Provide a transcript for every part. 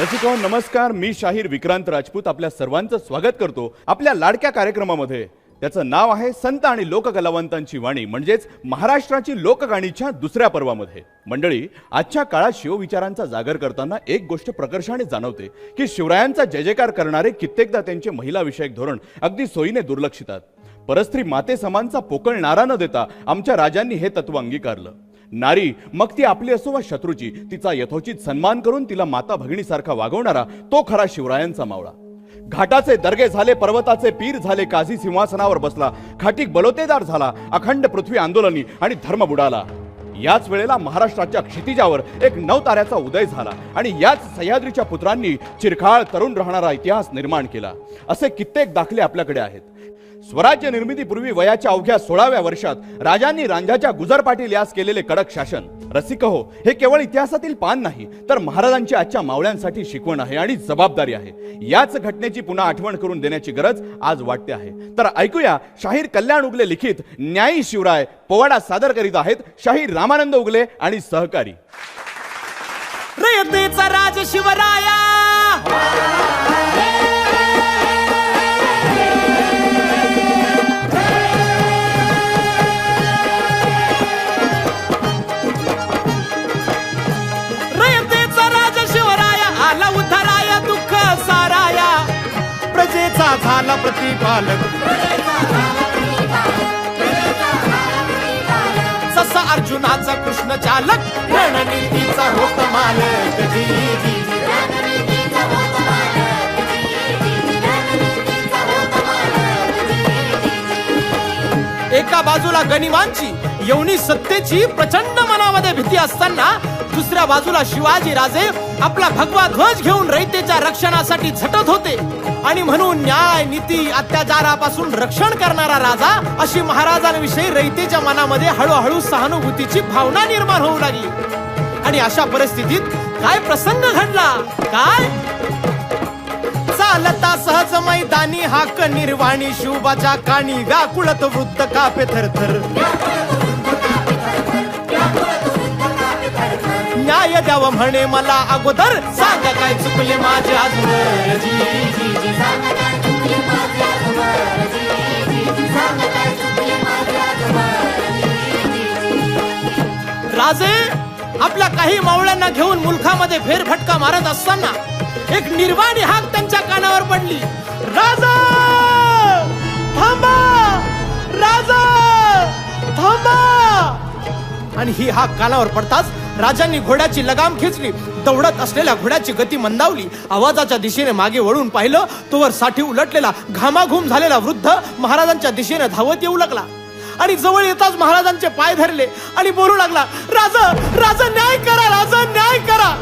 रसिको नमस्कार, मी शाहीर विक्रांत राजपूत आपल्या सर्वांचं स्वागत करतो आपल्या लाडक्या कार्यक्रमामध्ये. त्याचं नाव आहे संत आणि लोककलावंतांची वाणी, म्हणजेच महाराष्ट्राची लोकगाणीच्या दुसऱ्या पर्वामध्ये. मंडळी, आजच्या काळात शिवविचारांचा जागर करताना एक गोष्ट प्रकर्षाने जाणवते की शिवरायांचा जय जयकार करणारे कित्येकदा त्यांचे महिला विषयक धोरण अगदी सोयीने दुर्लक्षितात. परस्त्री माते समानचा पोकळ नारा न देता आमच्या राजांनी हे तत्व अंगीकारलं. नारी, मग ती आपली असो वा शत्रूची, तिचा यथोचित सन्मान करून तिला माता भगिनीसारखा वागवणारा तो खरा शिवरायांचा मावळा. घाटाचे दर्गे झाले, पर्वताचे पीर झाले, काझी सिंहासनावर बसला, खाटीक बलोतेदार झाला, अखंड पृथ्वी आंदोलनी आणि धर्म बुडाला. याच वेळेला महाराष्ट्राच्या क्षितिजावर एक नवताऱ्याचा उदय झाला आणि याच सह्याद्रीच्या पुत्रांनी चिरकाळ तरुण राहणारा इतिहास निर्माण केला. असे कित्येक दाखले आपल्याकडे आहेत. स्वराज्य निर्मितीपूर्वी वयाच्या अवघ्या 16व्या वर्षात राजांनी रांझाच्या गुजरपाटील यास केलेले कडक शासन. रसिक हो, हे केवळ इतिहासातील पान नाही, तर महाराजांची आजच्या मावळ्यांसाठी शिकवण आहे आणि जबाबदारी आहे. याच घटनेची पुन्हा आठवण करून देण्याची गरज आज वाटते आहे. तर ऐकूया शाहीर कल्याण उगले लिखित न्यायी शिवराय. पोवाडा सादर करीत आहेत शाहीर रामानंद उगले आणि सहकारी. रयतेचा राज शिवराया, प्रजेचा झाला प्रतिपालक, ससा अर्जुनाचा कृष्ण चालक, रणनीतीचा होत मालक. एका बाजूला गनिमांची यवनी सत्तेची प्रचंड मनामध्ये भीती असताना दुसऱ्या बाजूला शिवाजी राजे आपला भगवा ध्वज घेऊन रयतेच्या रक्षणासाठी झटत होते. आणि म्हणून न्याय, नीती, अत्याचारापासून रक्षण करणारा राजा अशी महाराजांविषयी रयतेच्या मनामध्ये हळूहळू सहानुभूतीची भावना निर्माण होऊ लागली. आणि अशा परिस्थितीत काय प्रसंग घडला, काय चालता सहज मैदानी हाक निर्वाणी, शिवबाच्या कानी व्याकुळत वृद्ध कापे थरथर. न्याय द्यावं म्हणे मला अगोदर, सांग काय चुकले माझे अजून. राजे आपल्या काही मावळ्यांना घेऊन मुलखामध्ये फेरफटका मारत असताना एक निर्वाणी हाक त्यांच्या कानावर पडली. राजा थांबा, राजा थांबा. आणि ही हाक कानावर पडताच राजांनी घोड्याची लगाम खेचली. दौडत असलेल्या घोड्याची गती मंदावली. आवाजाच्या दिशेने मागे वळून पाहिलं, तोवर साठी उलटलेला घामाघूम झालेला वृद्ध महाराजांच्या दिशेने धावत येऊ लागला. आणि जवळ येताच महाराजांचे पाय धरले आणि बोलू लागला, राजा राजा न्याय करा, राजा न्याय करा.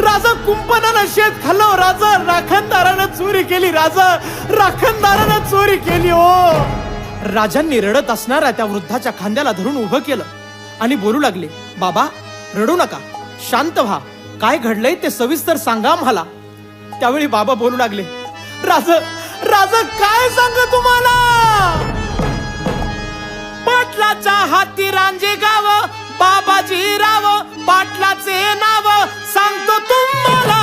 राजा कुंपणानं शेत खाल्लं, राजा राखणदारानं चोरी केली, राजा राखणदारानं चोरी केली. ओ राजांनी रडत असणाऱ्या त्या वृद्धाच्या खांद्याला धरून उभं केलं आणि बोलू लागले, बाबा रडू नका, शांत व्हा, काय घडलंय ते सविस्तर सांगा मला. त्यावेळी बाबा बोलू लागले, राजा राजा काय सांग तुम्हाला. पाटलाच्या हाती रांजे गाव, बाबाजी राव पाटलाचे नाव सांगतो तुम्हाला.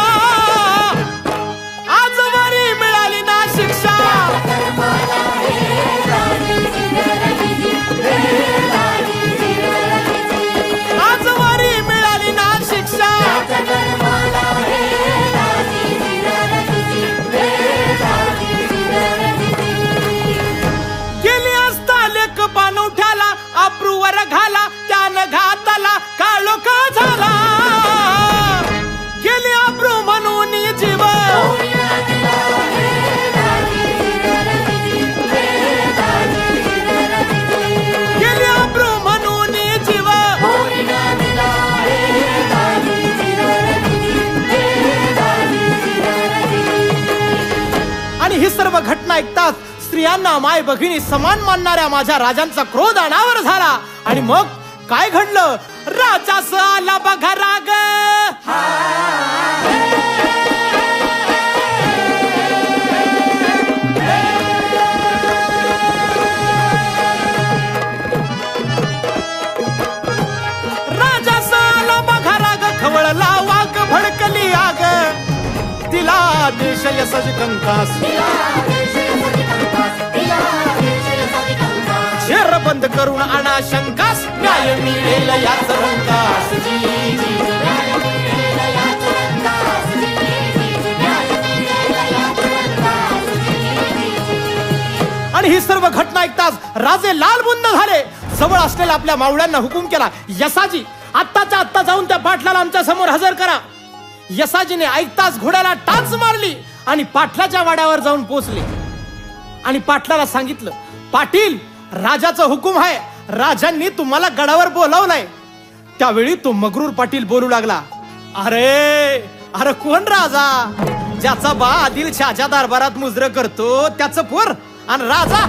आजवरी मिळाली ना शिक्षा, आजवरी मिळाली ना शिक्षा. गेली असता लेक पाणवठ्याला, अप्रूवर घाला त्यानं घाताला काळोखा झाला. गेली अप्रू म्हणून जीव, गेली अप्रू म्हणून जीव. आणि ही सर्व घटना ऐकताच स्त्रियांना माय भगिनी समान मानणाऱ्या माझ्या राजांचा क्रोध अनावर झाला. आणि मग काय घडलं, राजास आला बघा राग. राजास आला बघा राग, खवळला वाघ भडकली आग. यसाची कंकास शेर बंद करून आणा शंकास न्याय मिळेल याच रंकास आणि ही सर्व घटना ऐकताच राजे लालबुंद झाले. जवळ असलेल्या आपल्या मावळ्यांना हुकूम केला, यसाजी आत्ताच्या आत्ता जाऊन त्या पाटलाला आमच्या समोर हजर करा. यसाजीने ऐकताच घोड्याला टाच मारली आणि पाटलाच्या वाड्यावर जाऊन पोहोचले आणि पाटलाला सांगितलं, पाटील राजाचा हुकूम आहे, राजांनी तुम्हाला गडावर बोलावलंय. त्यावेळी तो मगरूर पाटील बोलू लागला, अरे अरे कोण राजा? ज्याचा बा आदिलशाहच्या दरबारात मुजर करतो त्याचं पोर आणि राजा?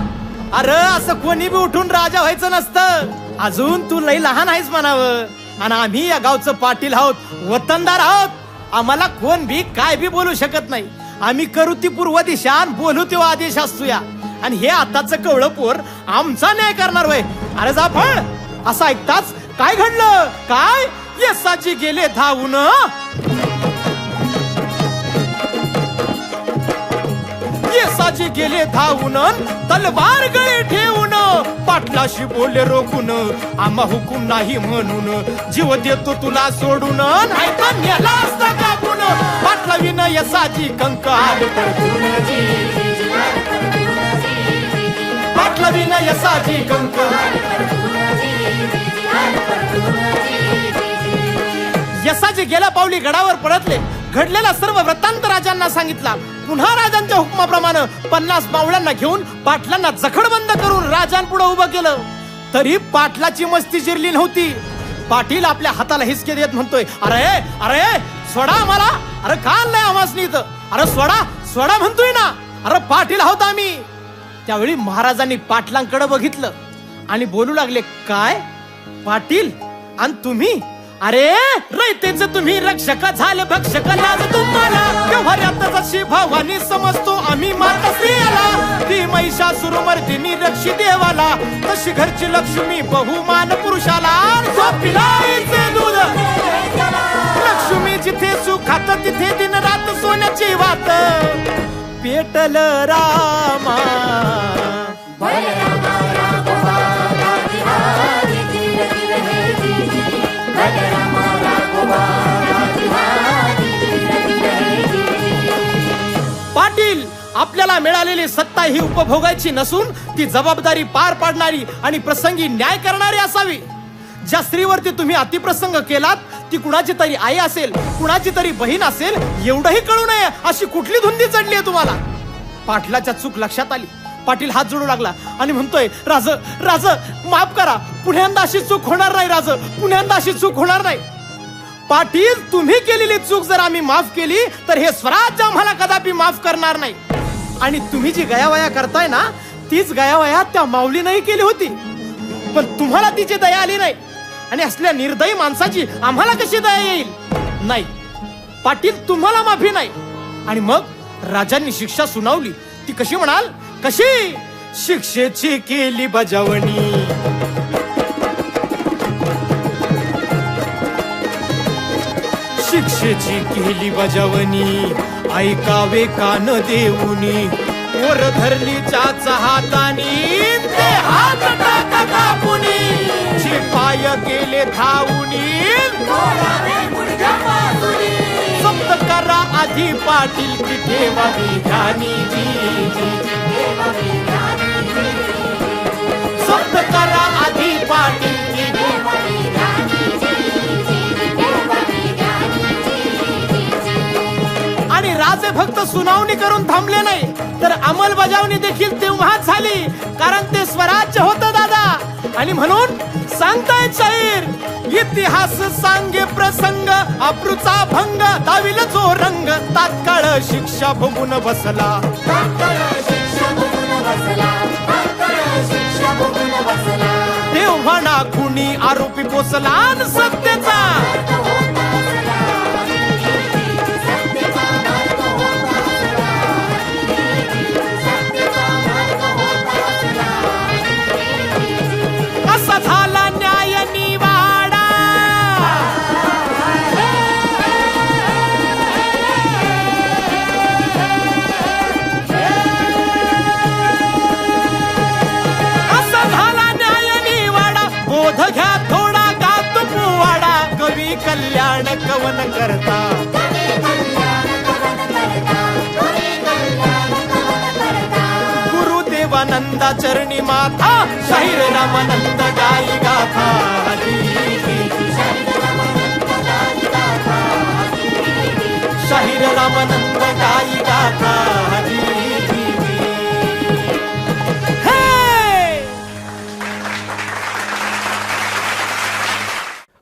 अरे असं कोणी बी उठून राजा व्हायचं नसतं. अजून तू लई लहान आहेस म्हणावं. आणि आम्ही या गावचं पाटील आहोत, वतनदार आहोत. आम्हाला कोण बी काय बी बोलू शकत नाही. आम्ही करू ती पूर्व दिशा आणि बोलू तेव्हा आदेश असतो या. आणि हे आताच कवळं पोर आमचा न्याय करणार वय? अरे जा फळ. असं ऐकताच काय घडलं? काय यसाची गेले धावून, यसाची गेले धावून तलवार गळे ठेवून पाटलाशी बोले रोखून, आम्हा हुकूम नाही म्हणून जीव देतो तुला सोडून, नाही तर नेला असता कापून. पाटला विन यसाची कंकाल पाटला विन यसाची कंकाल. यसाजी गेल्या पावली गडावर परतले. घडलेला सर्व वृत्तांत राजांना सांगितला. पुन्हा राजांच्या हुकमाप्रमाणे 50 मावळ्यांना घेऊन पाटलांना जखडबंद करून राजांपुढे उभं केलं. तरी पाटलाची मस्ती जिरली नव्हती. पाटील आपल्या हाताला हिसके देत म्हणतोय, अरे अरे सोडा आम्हाला. अरे का आणलंय आम्हासनी इथं? अरे सोडा सोडा म्हणतोय ना. अरे पाटील आहोत आम्ही. त्यावेळी महाराजांनी पाटलांकडे बघितलं आणि बोलू लागले, काय पाटील आणि तुम्ही? अरे रयतेच तुम्ही रक्षक झाले भक्षक लाज तुम्हाला. व्यवहारात जशी भवानी समजतो आम्ही माता स्त्रियाला. ती महिषासुर मर्दिनी रक्षी देवाला, तशी घरची लक्ष्मी बहुमान पुरुषाला. पिलाईचे दूध लक्ष्मी जिथे सुखात तिथे दिन रात सोन्याची वात. पेटल रामा पाटील, आपल्याला मिळालेली सत्ता ही उपभोगायची नसून ती जबाबदारी पार पाडणारी आणि प्रसंगी न्याय करणारी असावी. ज्या स्त्रीवरती तुम्ही अतिप्रसंग केलात ती कुणाची तरी आई असेल, कुणाची तरी बहीण असेल, एवढंही कळू नये अशी कुठली धुंदी चढली आहे तुम्हाला? पाटलाच्या चूक लक्षात आली. पाटील हात जोडू लागला आणि म्हणतोय, राज राज माफ करा, पुण्यांदा अशी चूक होणार नाही. राज पुण्यांदा अशी चूक होणार नाही. पाटील, तुम्ही केलेली चूक जर आम्ही माफ केली तर हे स्वराज्य आम्हाला कदापि माफ करणार नाही. आणि तुम्ही जी गयावया करताय ना, तीच गयावया त्या माऊलीनंही केली होती, पण तुम्हाला तिची दया आली नाही. आणि असल्या निर्दयी माणसाची आम्हाला कशी दया येईल? नाही पाटील, तुम्हाला माफी नाही. आणि मग राजांनी शिक्षा सुनावली. ती कशी म्हणाल? कशी? शिक्षेची केली बजावणी, शिक्षेची केली बजावणी, ऐकावे कान देऊनी. वर धरली चाच हातानी, ते हात टाका कापुनी. शिपाय गेले धावुनी, सप्त करा आधी पाटील की ठेवावी ध्यानी. सप्त करा आधी पाटील की ठेवावी ध्यानी. आणि राजे फक्त सुनावणी करून थांबले नाही, तर अंमलबजावणी देखील तेव्हाच झाली, कारण ते स्वराज्य होतं दादा. आणि म्हणून सांगताय शाहीर, इतिहास सांगे प्रसंग, अप्रूचा भंग दाविल जो रंग. तात्काळ शिक्षा भोगून बसला, तेव्हा ना कुणी आरोपी पोचला सत्तेचा. असा झाला न्याय निवाडा. कल्याण कवन करता. गुरुदेवानंदा चरणी माथा शाहीर रामानंद गाई गाथा. शाहीर रामानंद गाई गाथा.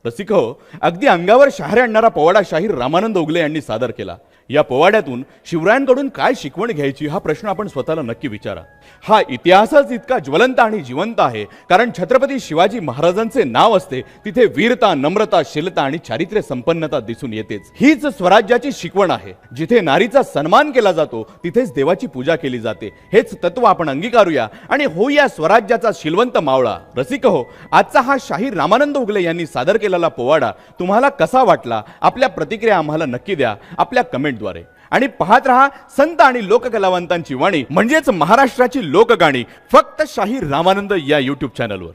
रसिक हो, अगदी अंगावर शहारे आणणारा पोवाडा शाहीर रामानंद उगले यांनी सादर केला. या पोवाड्यातून शिवरायांकडून काय शिकवण घ्यायची हा प्रश्न आपण स्वतःला नक्की विचारा. हा इतिहासच इतका ज्वलंत आणि जिवंत आहे कारण छत्रपती शिवाजी महाराजांचे नाव असते तिथे वीरता, नम्रता, शीलता आणि चारित्र्य संपन्नता दिसून येतेच. हीच स्वराज्याची शिकवण आहे. जिथे नारीचा सन्मान केला जातो तिथेच देवाची पूजा केली जाते. हेच तत्व आपण अंगीकारूया आणि होऊया स्वराज्याचा शिलवंत मावळा. रसिक हो, आजचा हा शाहीर रामानंद उगले यांनी सादर केलेला पोवाडा तुम्हाला कसा वाटला? आपल्या प्रतिक्रिया आम्हाला नक्की द्या आपल्या कमेंटद्वारे. आणि पाहत रहा संत आणि लोककलावंतांची वाणी म्हणजेच महाराष्ट्राची लोकगाणी फक्त शाहीर रामानंद या YouTube चॅनलवर.